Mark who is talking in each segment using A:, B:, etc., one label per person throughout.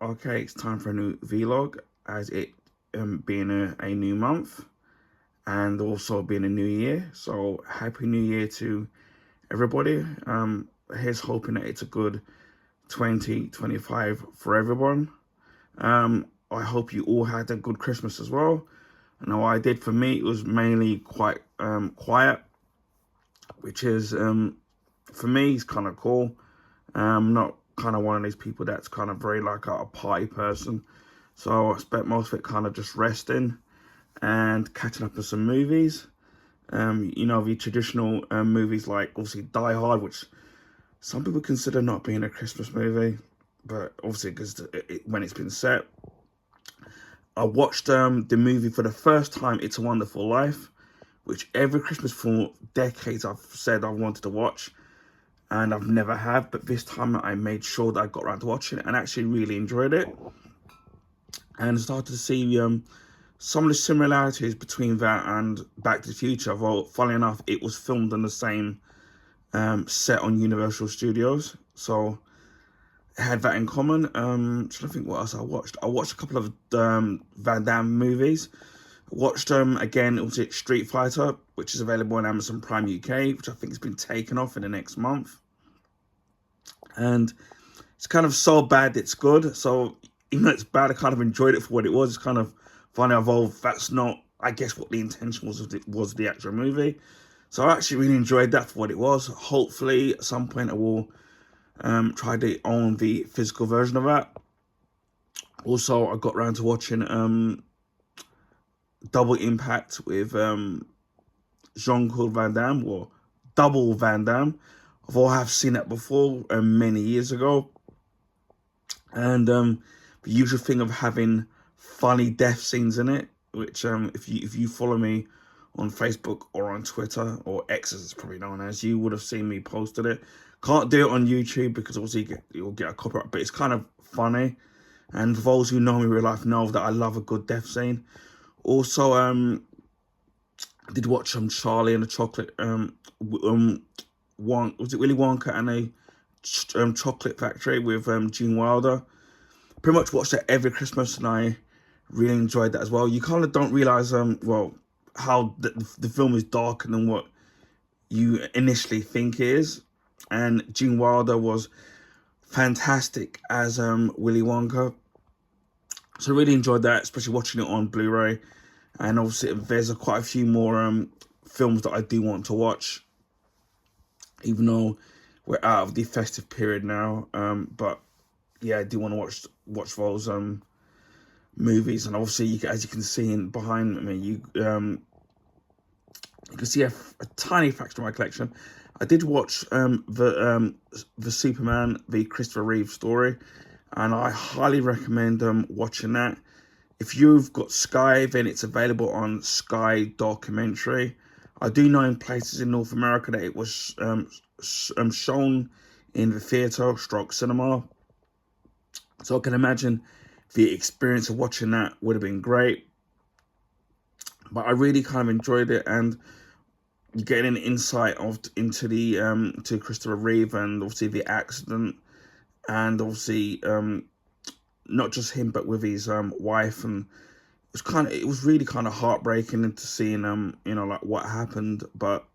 A: Okay, it's time for a new vlog as it being a new month and also being a new year. So happy new year to everybody. Here's hoping that it's a good 2025 for everyone. I hope you all had a good Christmas as well. I know I did. For me, it was mainly quite quiet, which is for me is kind of cool. Not kind of one of these people that's kind of very like a party person. So I spent most of it kind of just resting and catching up on some movies. The traditional movies like obviously Die Hard, which some people consider not being a Christmas movie, but obviously because when it's been set. I watched the movie for the first time, It's a Wonderful Life, which every Christmas for decades I've said I wanted to watch, and I've never have, but this time I made sure that I got around to watching it and actually really enjoyed it, and started to see some of the similarities between that and Back to the Future. Well, funnily enough, it was filmed on the same set on Universal Studios, so it had that in common. Trying to think what else I watched. I watched a couple of Van Damme movies. I watched again, it was Street Fighter, which is available on Amazon Prime UK, which I think has been taken off in the next month. And it's kind of so bad it's good. So even though it's bad, I kind of enjoyed it for what it was. It's kind of funny, evolved. That's not, I guess, what the intention was the actual movie. So I actually really enjoyed that for what it was. Hopefully, at some point, I will try to own the physical version of that. Also, I got around to watching Double Impact with Jean-Claude Van Damme, or Double Van Damme. I have seen that before many years ago. And the usual thing of having funny death scenes in it, which if you follow me on Facebook or on Twitter, or X as it's probably known as, you would have seen me posted it. Can't do it on YouTube because obviously you'll get a copyright, but it's kind of funny. And for those who know me in real life know that I love a good death scene. Also, I did watch Charlie and the Chocolate was it Willy Wonka and a chocolate factory with Gene Wilder. Pretty much watched that every Christmas, and I really enjoyed that as well. You kind of don't realize how the film is darker than what you initially think it is. And Gene Wilder was fantastic as Willy Wonka. So I really enjoyed that, especially watching it on Blu-ray. And obviously there's quite a few more films that I do want to watch, even though we're out of the festive period now. But yeah, I do want to watch those movies. And obviously, as you can see behind me, you can see a tiny fraction of my collection. I did watch the Superman, the Christopher Reeve story, and I highly recommend watching that. If you've got Sky, then it's available on Sky Documentary. I do know in places in North America that it was shown in the theatre stroke cinema. So I can imagine the experience of watching that would have been great. But I really kind of enjoyed it, and getting an insight into the to Christopher Reeve, and obviously the accident, and obviously not just him but with his wife, and it was really kind of heartbreaking into seeing like what happened. But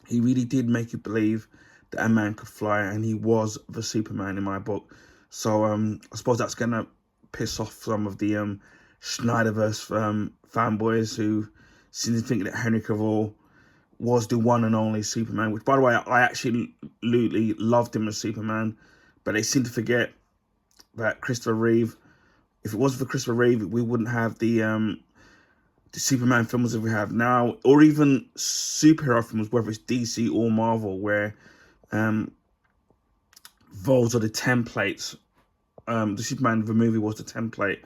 A: he really did make you believe that a man could fly, and he was the Superman in my book. So I suppose that's gonna piss off some of the Snyderverse fanboys who seem to think that Henry Cavill was the one and only Superman, which, by the way, I absolutely loved him as Superman, but they seem to forget that Christopher Reeve, if it wasn't for Christopher Reeve, we wouldn't have the Superman films that we have now, or even superhero films, whether it's DC or Marvel, where those are the templates. The Superman the movie was the template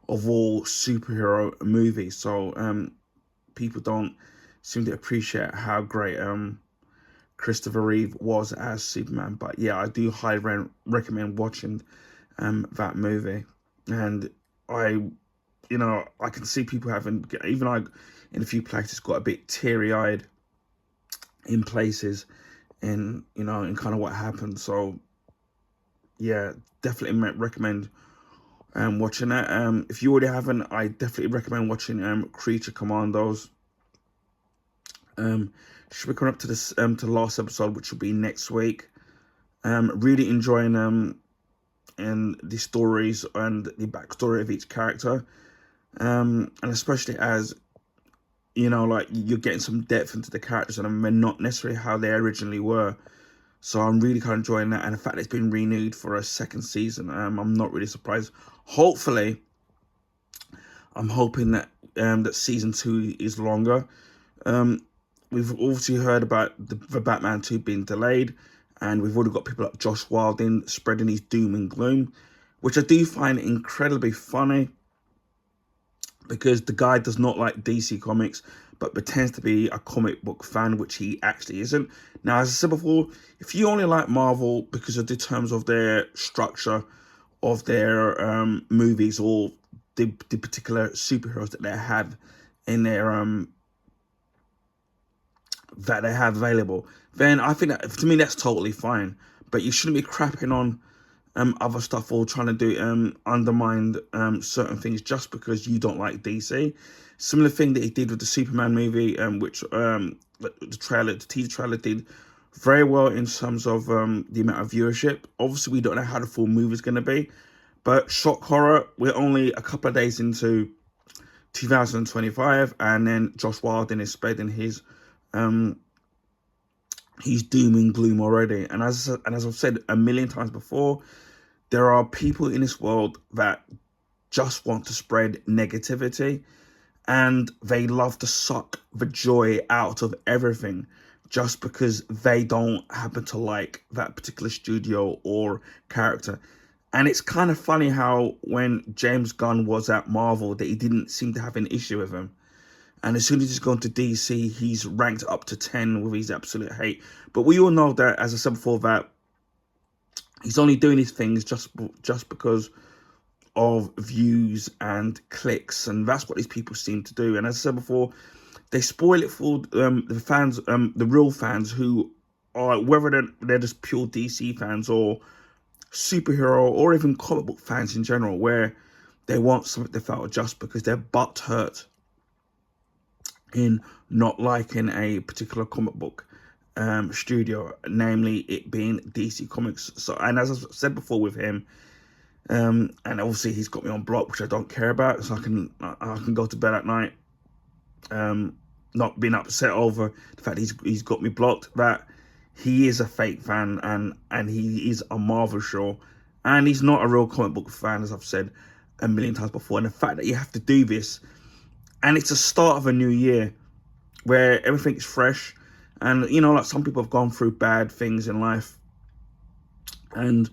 A: of all superhero movies, so people don't seem to appreciate how great Christopher Reeve was as Superman. But yeah, I do highly recommend watching that movie. And I can see people having, even I, in a few places, got a bit teary-eyed in places, in kind of what happened. So yeah, definitely recommend watching it. If you already haven't, I definitely recommend watching Creature Commandos. Should be coming up to this to the last episode, which will be next week. Really enjoying and the stories and the backstory of each character. And especially as you know, like you're getting some depth into the characters and they're not necessarily how they originally were. So I'm really kind of enjoying that, and the fact that it's been renewed for a second season, I'm not really surprised. Hopefully, I'm hoping that that season 2 is longer. Um, we've obviously heard about the Batman 2 being delayed, and we've already got people like Josh Wilding spreading his doom and gloom, which I do find incredibly funny because the guy does not like DC Comics, but pretends to be a comic book fan, which he actually isn't. Now, as I said before, if you only like Marvel because of the terms of their structure of their movies or the particular superheroes that they have in their available, then I think that to me that's totally fine. But you shouldn't be crapping on other stuff or trying to do undermine certain things just because you don't like DC. Similar thing that he did with the Superman movie, which the teaser trailer did very well in terms of the amount of viewership. Obviously, we don't know how the full movie is going to be, but shock horror, we're only a couple of days into 2025, and then Josh Wilding is spreading his doom and gloom already. And as I've said a million times before, there are people in this world that just want to spread negativity, and they love to suck the joy out of everything just because they don't happen to like that particular studio or character. And it's kind of funny how when James Gunn was at Marvel, that he didn't seem to have an issue with him. And as soon as he's gone to DC, he's ranked up to 10 with his absolute hate. But we all know that, as I said before, that he's only doing these things just because of views and clicks, and that's what these people seem to do. And as I said before, they spoil it for the fans, the real fans who are, whether they're just pure DC fans or superhero or even comic book fans in general, where they want something they felt just because their butt hurt in not liking a particular comic book studio, namely it being DC Comics. So, and as I said before with him, and obviously he's got me on block, which I don't care about, so I can go to bed at night, not being upset over the fact he's got me blocked. That he is a fake fan, and he is a Marvel show, and he's not a real comic book fan, as I've said a million times before. And the fact that you have to do this, and it's the start of a new year where everything's fresh, and you know, like some people have gone through bad things in life, and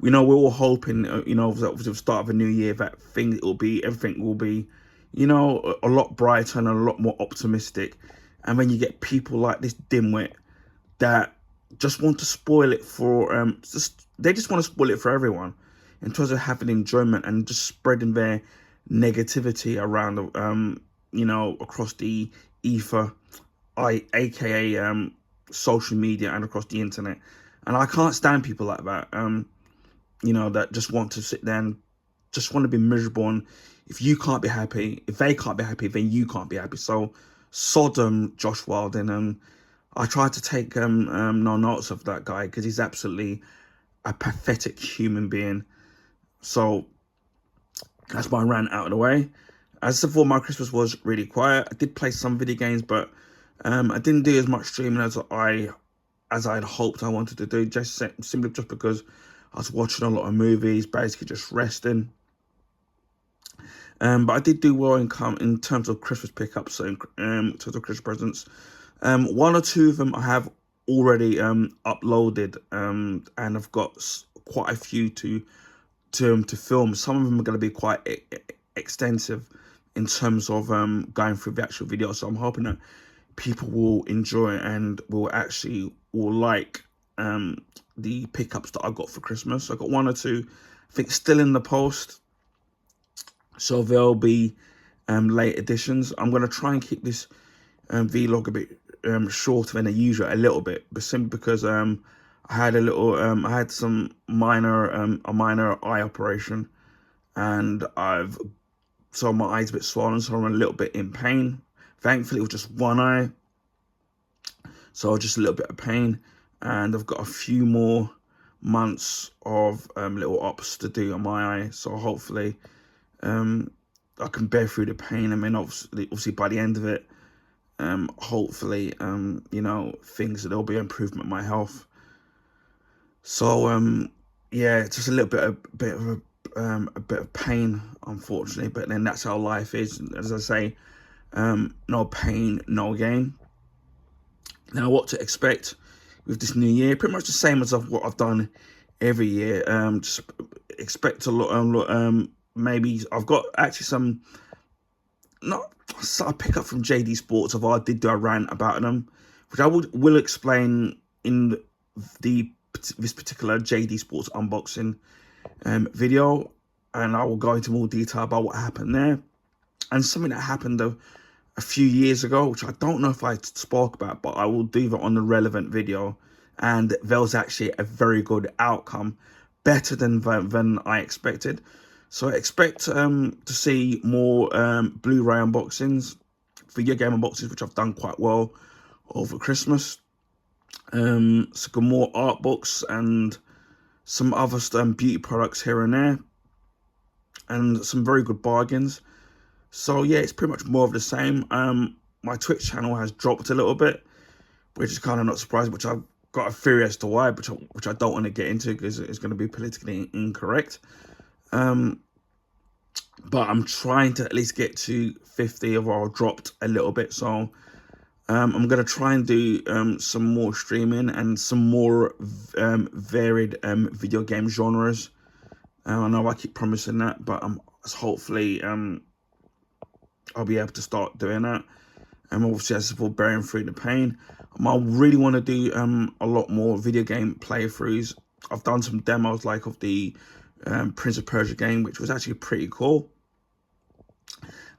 A: we're all hoping, with the start of a new year, that everything will be, a lot brighter and a lot more optimistic. And when you get people like this dimwit that just want to spoil it for, they just want to spoil it for everyone in terms of having enjoyment and just spreading their negativity around, across the ether, aka social media, and across the internet. And I can't stand people like that. That just want to sit there and just want to be miserable. And if you can't be happy, if they can't be happy, then you can't be happy. So, Sodom, Josh Wilding. And I tried to take no notes of that guy because he's absolutely a pathetic human being. So, that's my rant out of the way. As I said before, my Christmas was really quiet. I did play some video games, but I didn't do as much streaming as I had hoped I wanted to do, simply because I was watching a lot of movies, basically just resting. But I did do well in terms of Christmas pickups, in terms of Christmas presents. One or two of them I have already uploaded, and I've got quite a few to film. Some of them are going to be quite extensive in terms of going through the actual video. So I'm hoping that people will enjoy and will like the pickups that I got for Christmas. I got one or two, I think, still in the post, so there'll be late editions. I'm going to try and keep this vlog a bit shorter than I usual, a little bit, but simply because I I had a little, I had some a minor eye operation, and so my eye's a bit swollen, so I'm a little bit in pain. Thankfully, it was just one eye, so just a little bit of pain, and I've got a few more months of little ops to do on my eye, so hopefully I can bear through the pain. I mean, obviously by the end of it, hopefully, you know, there'll be improvement in my health. So, yeah, just a little a bit of pain, unfortunately, but then that's how life is. As I say, no pain, no gain. Now, what to expect with this new year? Pretty much the same as what I've done every year. Just expect a lot. Maybe I've got actually some not I pick up from JD Sports. Of I did do a rant about them, which I will explain in this particular JD Sports unboxing video, and I will go into more detail about what happened there and something that happened a few years ago, which I don't know if I spoke about, but I will do that on the relevant video. And there was actually a very good outcome, better than I expected. So I expect to see more Blu-ray unboxings, video game unboxings, which I've done quite well over Christmas. Some more art books and some other beauty products here and there, and some very good bargains. So yeah, it's pretty much more of the same. My Twitch channel has dropped a little bit, which is kind of not surprising, which I've got a theory as to why, which I don't want to get into because it's going to be politically incorrect. But I'm trying to at least get to 50, or I've dropped a little bit. So I'm going to try and do some more streaming and some more varied video game genres. I know I keep promising that, but hopefully I'll be able to start doing that. And obviously, as for bearing through the pain, I really want to do a lot more video game playthroughs. I've done some demos like of the Prince of Persia game, which was actually pretty cool.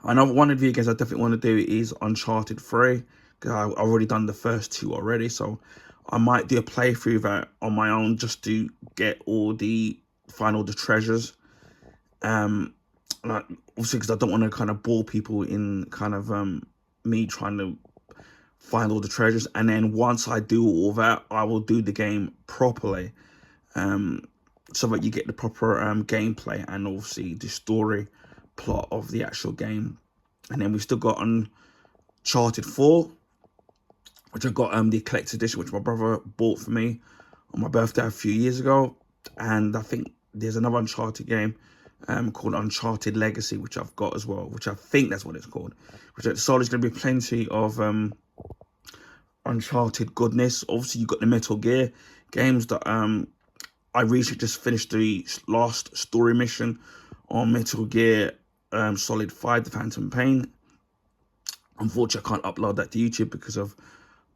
A: I know one of the video games I definitely want to do is Uncharted 3, because I've already done the first two already. So I might do a playthrough of that on my own just to find all the treasures. Like, obviously, because I don't want to kind of bore people in kind of me trying to find all the treasures. And then once I do all that, I will do the game properly, so that you get the proper gameplay and obviously the story plot of the actual game. And then we've still got Uncharted 4, which I got the collector's edition, which my brother bought for me on my birthday a few years ago. And I think there's another Uncharted game called Uncharted Legacy, which I've got as well, which I think that's what it's called. So there's going to be plenty of Uncharted goodness. Obviously, you've got the Metal Gear games that I recently just finished the last story mission on Metal Gear Solid 5, The Phantom Pain. Unfortunately, I can't upload that to YouTube because of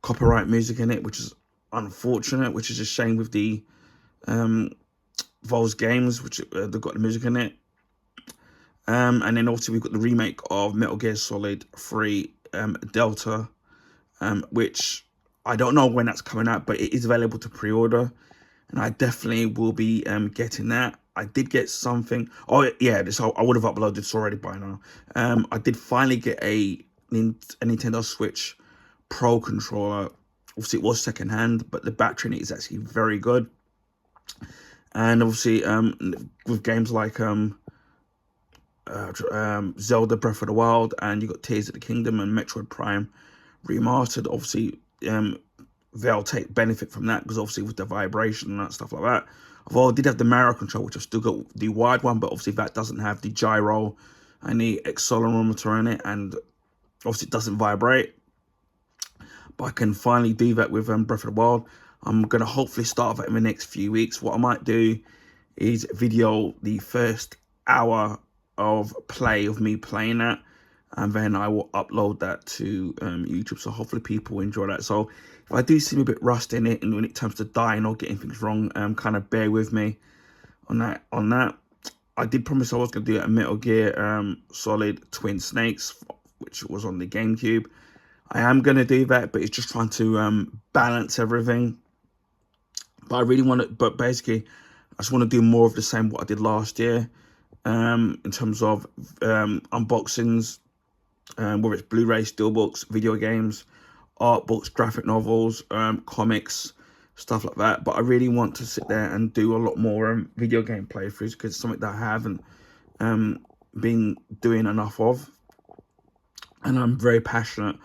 A: copyright music in it, which is unfortunate, which is a shame with the those games, which they've got the music in it. And then also we've got the remake of Metal Gear Solid 3 Delta, which I don't know when that's coming out, but it is available to pre-order, and I definitely will be getting that. I did get something. Oh yeah, I would have uploaded this already by now. I did finally get a Nintendo Switch Pro controller. Obviously, it was secondhand, but the battery in it is actually very good. And obviously, with games like Zelda Breath of the Wild, and you got Tears of the Kingdom and Metroid Prime Remastered, obviously they'll take benefit from that, because obviously with the vibration and that stuff like that. Although I did have the Mario control, which I've still got the wired one, but obviously that doesn't have the gyro and the accelerometer in it, and obviously it doesn't vibrate. But I can finally do that with Breath of the Wild. I'm going to hopefully start that in the next few weeks. What I might do is video the first hour of play of me playing that, and then I will upload that to YouTube. So hopefully people enjoy that. So if I do seem a bit rusty in it, and when it comes to dying or getting things wrong, kind of bear with me on that. I did promise I was going to do a Metal Gear Solid Twin Snakes, which was on the GameCube. I am going to do that, but it's just trying to balance everything. But I really want to, but basically, I just want to do more of the same what I did last year, in terms of unboxings, whether it's Blu-ray, steelbooks, video games, art books, graphic novels, comics, stuff like that. But I really want to sit there and do a lot more video game playthroughs, because it's something that I haven't been doing enough of, and I'm very passionate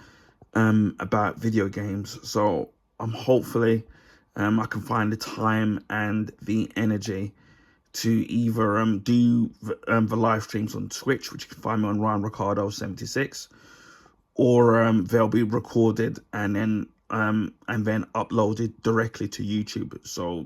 A: about video games. So I'm hopefully I can find the time and the energy to either do the live streams on Twitch, which you can find me on Ryan Ricardo 76, or they'll be recorded and then uploaded directly to YouTube. So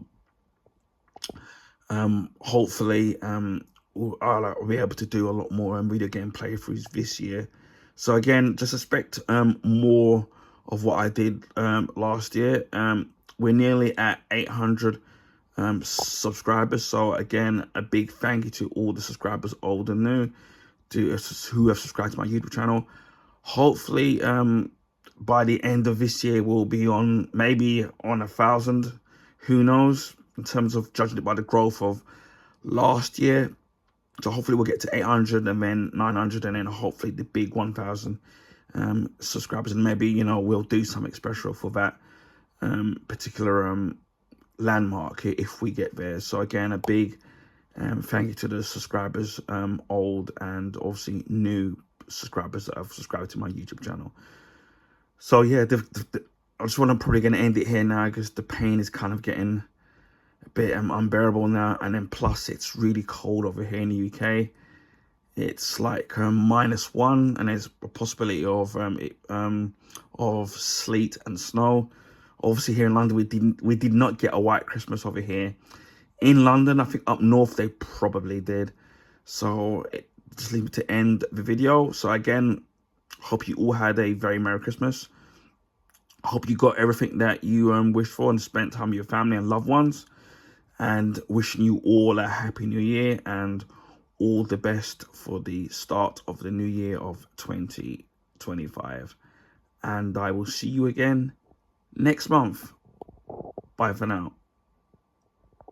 A: hopefully I'll be able to do a lot more video game playthroughs this year. So again, just expect more of what I did last year. We're nearly at 800 subscribers. So again, a big thank you to all the subscribers, old and new, who have subscribed to my YouTube channel. Hopefully, by the end of this year, we'll be on maybe on 1,000. Who knows? In terms of judging it by the growth of last year. So hopefully we'll get to 800 and then 900 and then hopefully the big 1,000 subscribers, and maybe, you know, we'll do something special for that particular landmark if we get there. So again, a big thank you to the subscribers, old and obviously new subscribers that have subscribed to my YouTube channel. So yeah, I just want to probably going to end it here now, because the pain is kind of getting a bit unbearable now. And then plus it's really cold over here in the UK. It's like -1, and there's a possibility of sleet and snow. Obviously here in London we did not get a white Christmas over here. In London, I think up north they probably did. So just leave it to end the video. So again, hope you all had a very Merry Christmas. Hope you got everything that you wished for and spent time with your family and loved ones. And wishing you all a Happy New Year and all the best for the start of the new year of 2025. And I will see you again next month. Bye for now.